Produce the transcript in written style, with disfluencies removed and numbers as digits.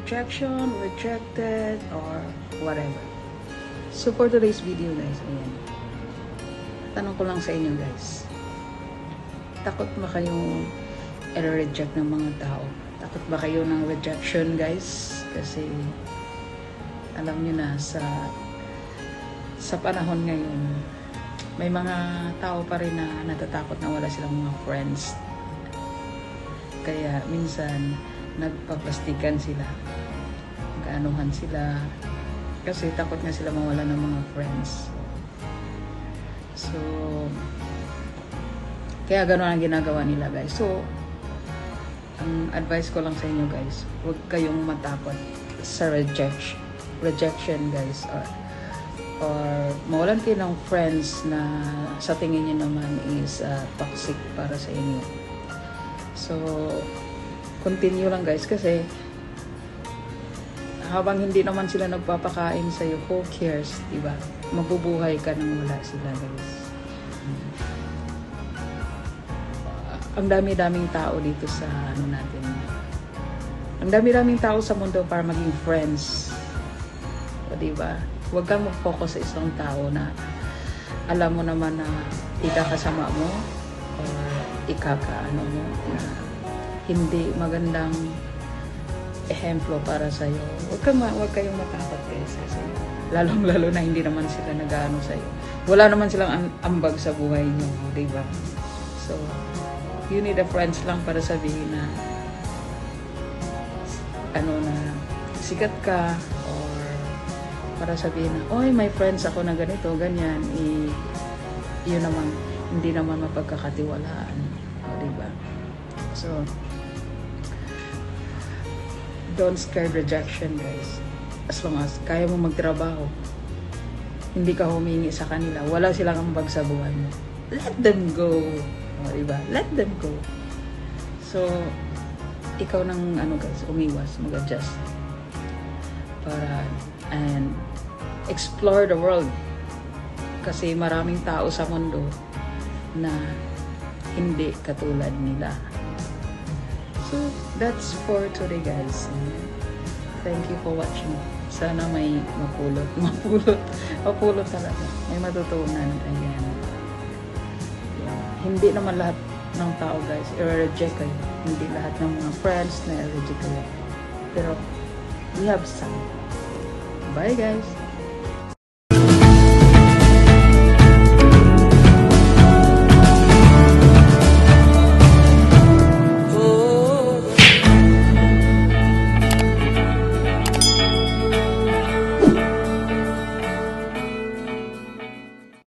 rejection, rejected, or whatever. So for today's video guys, ayan. Tanong ko lang sa inyo guys. Takot ba kayong i-reject ng mga tao? Takot ba kayo ng rejection guys? Kasi alam nyo na sa panahon ngayon, may mga tao pa rin na natatakot na wala silang mga friends. Kaya minsan nagpaplastikan sila, magkaanuhan sila kasi takot nga sila mawala ng mga friends. So kaya gano'n ang ginagawa nila guys. So ang advice ko lang sa inyo guys, huwag kayong matakot sa rejection guys, or mawalan kayo ng friends na sa tingin nyo naman is toxic para sa inyo. So continue lang guys, kasi habang hindi naman sila nagpapakain sa iyo, who cares, diba? Mabubuhay ka nang wala sila guys. Ang dami-daming tao dito sa ano natin. Ang dami-daming tao sa mundo para maging friends. O diba? Huwag kang mag-focus sa isang tao na alam mo naman na ikakasama mo or ikakaano mo na hindi magandang ehemplo para sa iyo. Huwag kayong matakot guys kasi lalong-lalo na hindi naman sila nag-aano sa iyo. Wala naman silang ambag sa buhay niyo, 'di ba? So, you need a friends lang para sabihin na ano na sikat ka, or para sabihin na, oy, may friends ako na ganito, ganyan, yun naman, hindi naman mapagkakatiwalaan, di ba? So, don't scare rejection, guys. As long as kaya mo magtrabaho, hindi ka humingi sa kanila, wala silang ambag sa buhay mo, let them go. O, diba? Let them go. So, ikaw nang ano guys, umiwas, mag-adjust para and explore the world, kasi maraming tao sa mundo na hindi katulad nila. So that's for today guys. Thank you for watching. Sana may mapulot talaga, may matutunan. Ayan, hindi naman lahat ng tao guys i-reject kayo, hindi lahat ng mga friends na i-reject kayo, pero we have some. Bye guys.